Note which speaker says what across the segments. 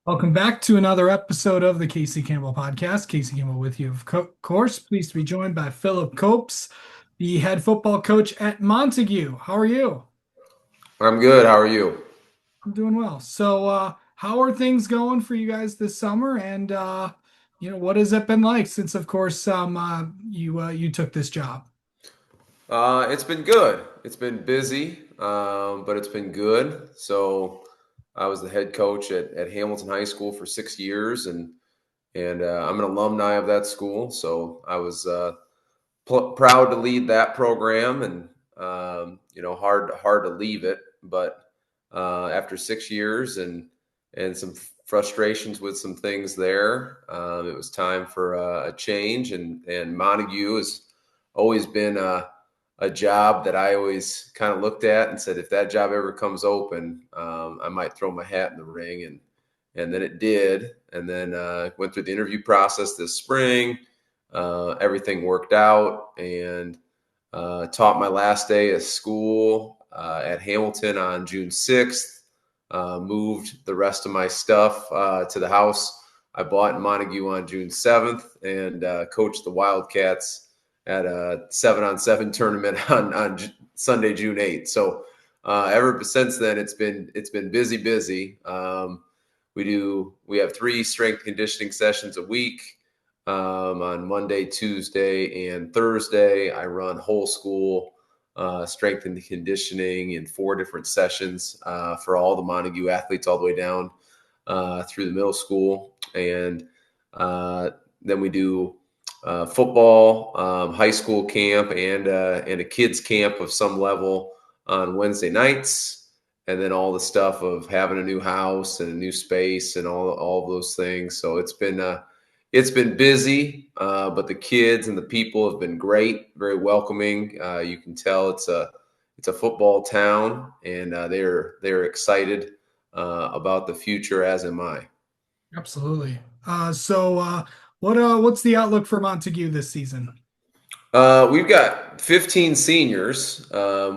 Speaker 1: Welcome back to another episode of the Casey Campbell podcast. Casey Campbell with you, of course. Pleased to be joined by Philip Koops, the head football coach at Montague. How are you?
Speaker 2: I'm good. How are you?
Speaker 1: I'm doing well. How are things going for you guys this summer? What has it been like since, of course, you took this job?
Speaker 2: It's been good. It's been busy, but it's been good. So I was the head coach at Hamilton High School for 6 years, and I'm an alumni of that school. So I was proud to lead that program, and hard to leave it. But after 6 years and some frustrations with some things there, it was time for a change. And Montague has always been a job that I always kind of looked at and said, if that job ever comes open, I might throw my hat in the ring. And then it did. And then went through the interview process this spring. Everything worked out, and taught my last day of school at Hamilton on June 6th. Moved the rest of my stuff to the house I bought in Montague on June 7th, and coached the Wildcats at a 7-on-7 tournament on Sunday, June 8th. So ever since then, it's been busy. We have 3 strength conditioning sessions a week. On Monday, Tuesday, and Thursday, I run whole school strength and conditioning in 4 different sessions for all the Montague athletes, all the way down through the middle school. And then we do football, high school camp, and a kids camp of some level on Wednesday nights. And then all the stuff of having a new house and a new space and all of those things. So it's been busy, but the kids and the people have been great, very welcoming. You can tell it's a football town, and they're excited about the future, as am I.
Speaker 1: Absolutely. What's the outlook for Montague this season?
Speaker 2: We've got 15 seniors,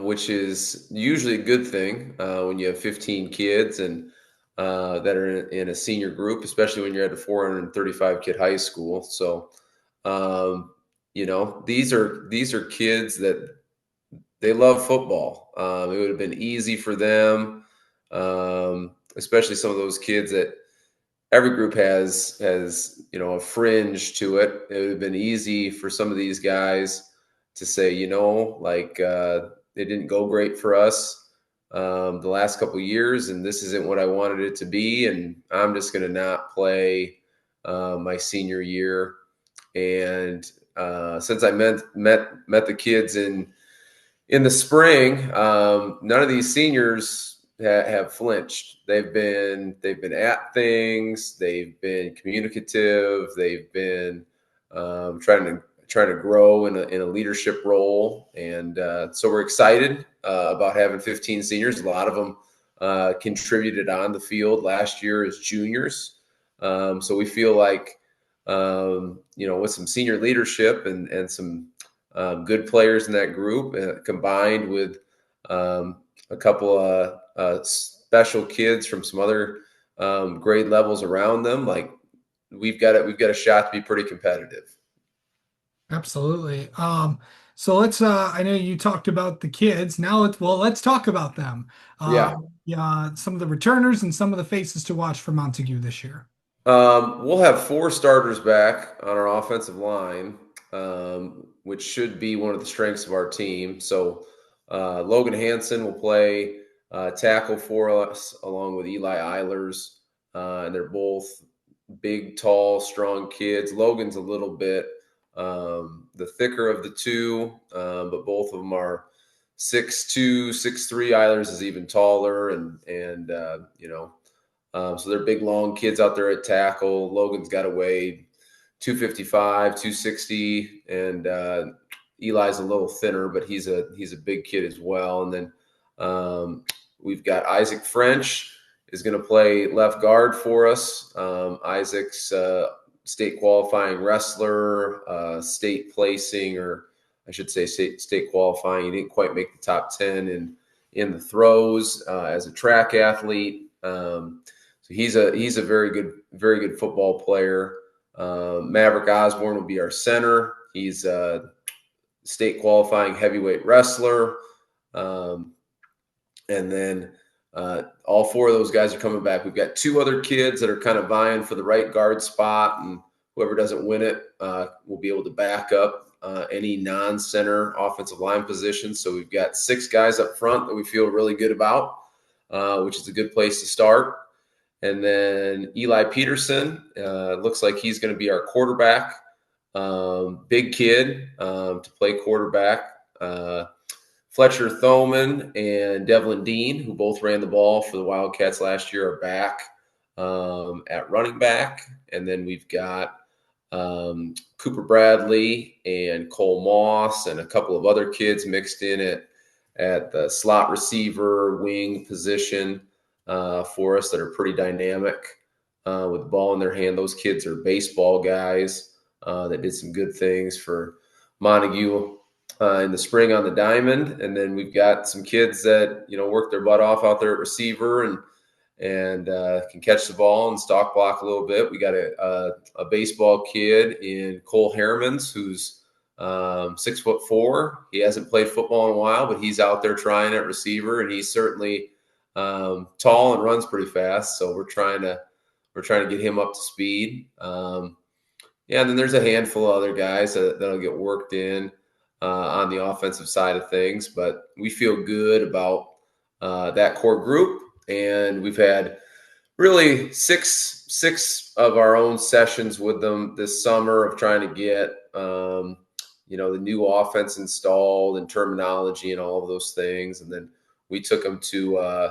Speaker 2: which is usually a good thing when you have 15 kids and that are in a senior group, especially when you're at a 435 kid high school. So, these are kids that they love football. It would have been easy for them, especially some of those kids that every group has a fringe to it. It would have been easy for some of these guys to say, it didn't go great for us the last couple of years, and this isn't what I wanted it to be, and I'm just going to not play my senior year. And since I met the kids in the spring, none of these seniors have flinched. They've been at things. They've been communicative. They've been trying to grow in a leadership role, and so we're excited about having 15 seniors. A lot of them contributed on the field last year as juniors, so we feel like with some senior leadership and some good players in that group, combined with a couple of special kids from some other grade levels around them. Like we've got a shot to be pretty competitive.
Speaker 1: Absolutely. I know you talked about the kids. Now let's talk about them. Uh,
Speaker 2: Yeah.
Speaker 1: yeah, some of the returners and some of the faces to watch for Montague this year.
Speaker 2: We'll have 4 starters back on our offensive line, which should be one of the strengths of our team. So Logan Hansen will play tackle for us along with Eli Eilers. And they're both big, tall, strong kids. Logan's a little bit the thicker of the two, but both of them are 6'2", 6'3". Eilers is even taller, and so they're big, long kids out there at tackle. Logan's got to weigh 255, 260, and Eli's a little thinner, but he's a big kid as well. And then we've got Isaac French is going to play left guard for us. Isaac's state qualifying wrestler, state placing, or I should say state qualifying. He didn't quite make the top 10 in the throws as a track athlete. So he's a very good football player. Maverick Osborne will be our center. He's a state qualifying heavyweight wrestler. Um, and then all four of those guys are coming back. We've got two other kids that are kind of vying for the right guard spot, and whoever doesn't win it will be able to back up any non-center offensive line position. So we've got six guys up front that we feel really good about, which is a good place to start. And then Eli Peterson looks like he's going to be our quarterback. Big kid to play quarterback. Fletcher Thoman and Devlin Dean, who both ran the ball for the Wildcats last year, are back at running back. And then we've got Cooper Bradley and Cole Moss and a couple of other kids mixed in at the slot receiver wing position for us that are pretty dynamic with the ball in their hand. Those kids are baseball guys that did some good things for Montague in the spring on the diamond. And then we've got some kids that, work their butt off out there at receiver and can catch the ball and stalk block a little bit. We got a baseball kid in Cole Harrimans who's 6'4". He hasn't played football in a while, but he's out there trying at receiver, and he's certainly tall and runs pretty fast. So we're trying to get him up to speed. And then there's a handful of other guys that'll get worked in on the offensive side of things, but we feel good about that core group. And we've had really six of our own sessions with them this summer of trying to get the new offense installed and terminology and all of those things. And then we took them to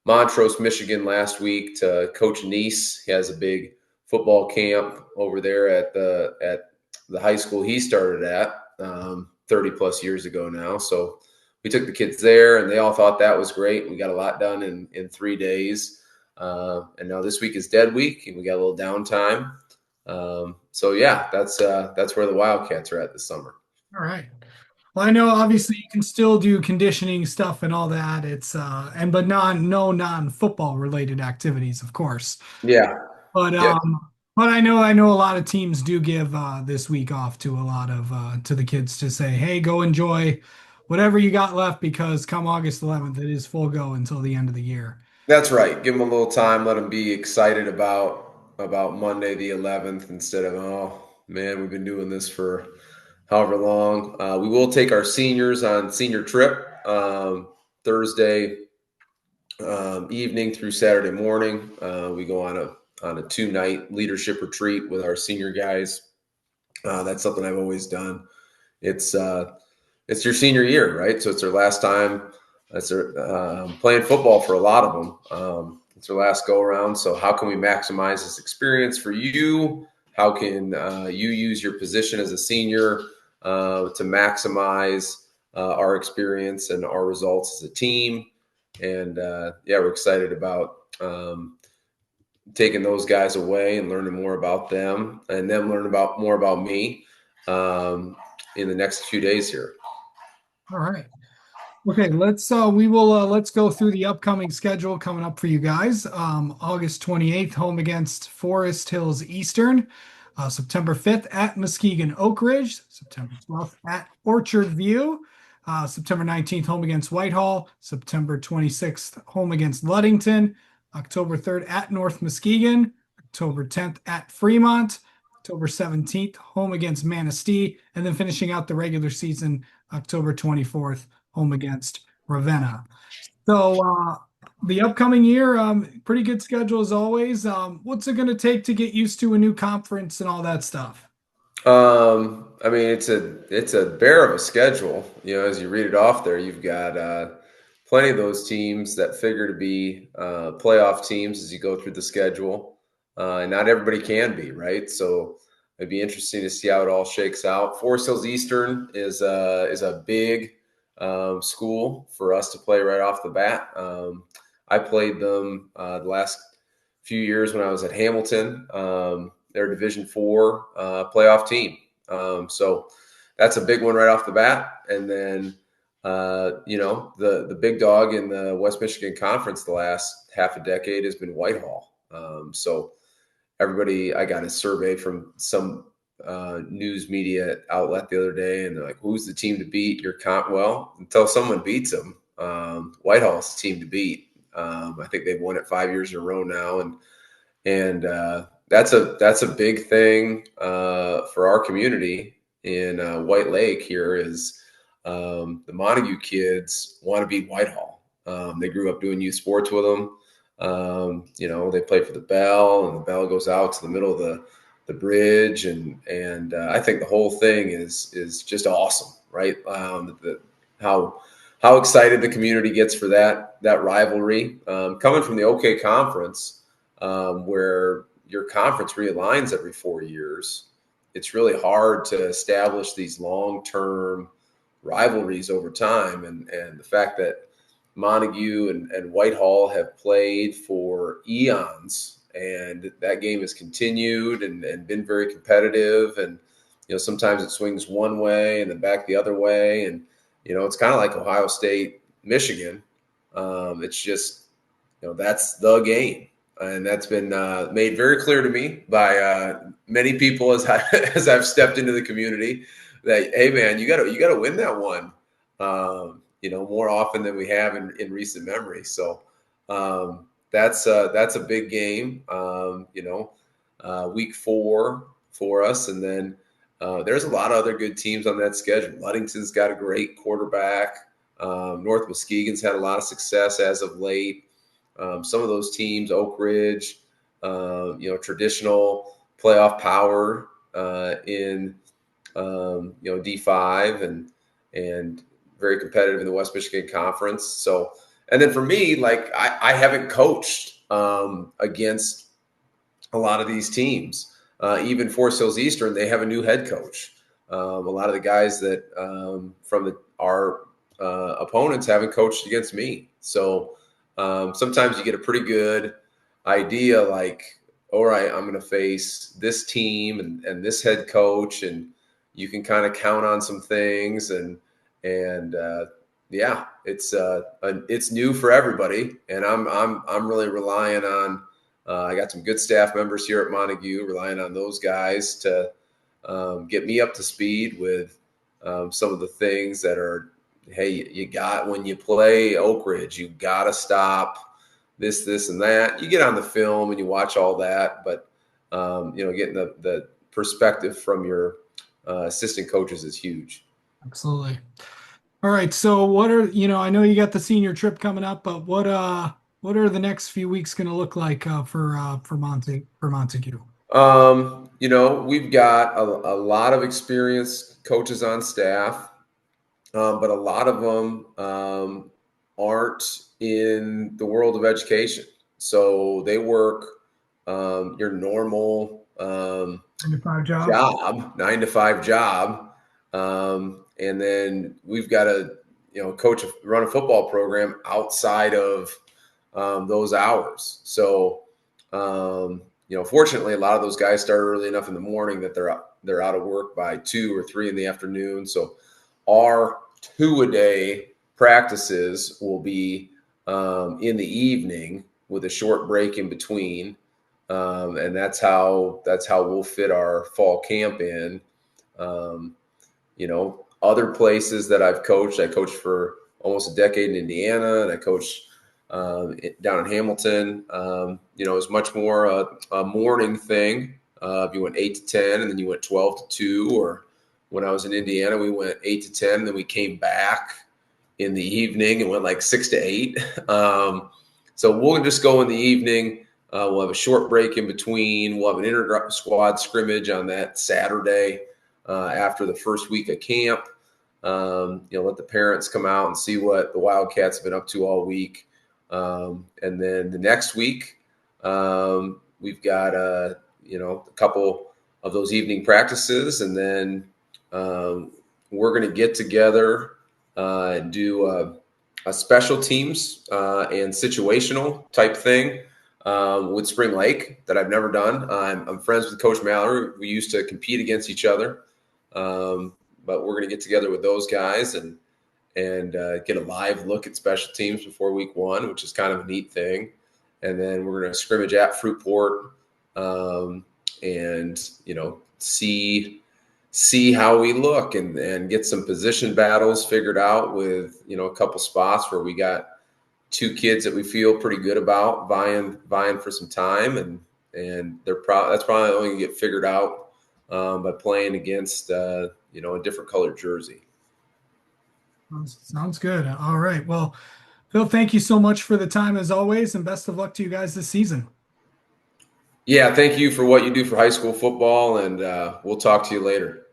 Speaker 2: Montrose, Michigan last week to Coach Neese. He has a big football camp over there at the high school he started at 30 plus years ago now. So we took the kids there, and they all thought that was great. We got a lot done in 3 days. And now this week is dead week, and we got a little downtime. So yeah, that's where the Wildcats are at this summer.
Speaker 1: All right. Well, I know obviously you can still do conditioning stuff and all that. It's but no non-football related activities, of course.
Speaker 2: Yeah.
Speaker 1: But
Speaker 2: Yeah.
Speaker 1: I know a lot of teams do give this week off to a lot of to the kids to say, hey, go enjoy whatever you got left because come August 11th, it is full go until the end of the year.
Speaker 2: That's right. Give them a little time. Let them be excited about Monday the 11th instead of, oh man, we've been doing this for however long. We will take our seniors on senior trip Thursday evening through Saturday morning. We go on a 2-night leadership retreat with our senior guys. That's something I've always done. It's your senior year, right? So it's their last time. It's their playing football for a lot of them. It's their last go around. So how can we maximize this experience for you? How can you use your position as a senior to maximize our experience and our results as a team? And we're excited about taking those guys away and learning more about them, and them learning more about me in the next few days here.
Speaker 1: All right. Okay, let's let's go through the upcoming schedule coming up for you guys. August 28th, home against Forest Hills Eastern. September 5th at Muskegon Oak Ridge. September 12th at Orchard View. September 19th, home against Whitehall. September 26th, home against Ludington. October 3rd at North Muskegon. October 10th at Fremont. October 17th, home against Manistee. And then finishing out the regular season, October 24th, home against Ravenna. So the upcoming year, pretty good schedule as always. What's it going to take to get used to a new conference and all that stuff?
Speaker 2: I mean, it's a bear of a schedule. As you read it off there, you've got plenty of those teams that figure to be playoff teams as you go through the schedule. And not everybody can be, right? So it'd be interesting to see how it all shakes out. Forest Hills Eastern is a big school for us to play right off the bat. I played them the last few years when I was at Hamilton. They're Division IV playoff team. So that's a big one right off the bat. And then, the big dog in the West Michigan Conference the last half a decade has been Whitehall. So everybody, I got a survey from some news media outlet the other day, and they're like, "Who's the team to beat?" Well, until someone beats them, Whitehall's the team to beat. I think they've won it 5 years in a row now, and that's a big thing for our community in White Lake. Here is the Montague kids want to beat Whitehall. They grew up doing youth sports with them. They play for the Bell, and the Bell goes out to the middle of the bridge, and I think the whole thing is just awesome, right? How excited the community gets for that rivalry, coming from the OK Conference, where your conference realigns every 4 years. It's really hard to establish these long-term rivalries over time, and the fact that Montague and Whitehall have played for eons, and that game has continued and been very competitive. And sometimes it swings one way and then back the other way, and it's kind of like Ohio State, Michigan. It's just that's the game, and that's been made very clear to me by many people as I've stepped into the community. That, hey man, you gotta win that one. More often than we have in recent memory. So that's a big game. Week 4 for us, and then there's a lot of other good teams on that schedule. Ludington's got a great quarterback. North Muskegon's had a lot of success as of late. Some of those teams, Oak Ridge, traditional playoff power in D5 and very competitive in the West Michigan Conference. So, and then for me, like I haven't coached against a lot of these teams. Even Forest Hills Eastern, they have a new head coach. A lot of the guys that from our opponents haven't coached against me. So sometimes you get a pretty good idea, like, all right, I'm going to face this team and this head coach, and you can kind of count on some things, and yeah, it's new for everybody, and I'm really relying on. I got some good staff members here at Montague, relying on those guys to get me up to speed with some of the things that are. Hey, you got when you play Oak Ridge, you got to stop this, and that. You get on the film and you watch all that, but getting the perspective from your assistant coaches is huge.
Speaker 1: Absolutely. All right. So what are, I know you got the senior trip coming up, but what are the next few weeks going to look like for Montague?
Speaker 2: We've got a lot of experienced coaches on staff, but a lot of them aren't in the world of education. So they work your normal
Speaker 1: 9 to 5 job.
Speaker 2: job, 9 to 5 job. And then we've got to, run a football program outside of those hours. So, fortunately, a lot of those guys start early enough in the morning that they're out of work by 2 or 3 in the afternoon. So our 2-a-day practices will be in the evening with a short break in between. And that's how we'll fit our fall camp in. Other places that I've coached, I coached for almost a decade in Indiana, and I coached down in Hamilton. It's much more a morning thing. If you went 8 to 10, and then you went 12 to 2, or when I was in Indiana, we went 8 to 10, and then we came back in the evening and went like 6 to 8. So we'll just go in the evening. We'll have a short break in between. We'll have an inter-squad scrimmage on that Saturday after the first week of camp. Let the parents come out and see what the Wildcats have been up to all week. And then the next week, we've got a couple of those evening practices, and then we're going to get together and do a special teams and situational type thing with Spring Lake that I've never done. I'm friends with Coach Mallory. We used to compete against each other, but we're going to get together with those guys and get a live look at special teams before week 1, which is kind of a neat thing. and then we're going to scrimmage at Fruitport, and see how we look and get some position battles figured out with a couple spots where we got two kids that we feel pretty good about vying for some time, and that's probably only going to get figured out by playing against a different colored jersey.
Speaker 1: Sounds good. All right. Well, Phil, thank you so much for the time as always, and best of luck to you guys this season.
Speaker 2: Yeah, thank you for what you do for high school football, and we'll talk to you later.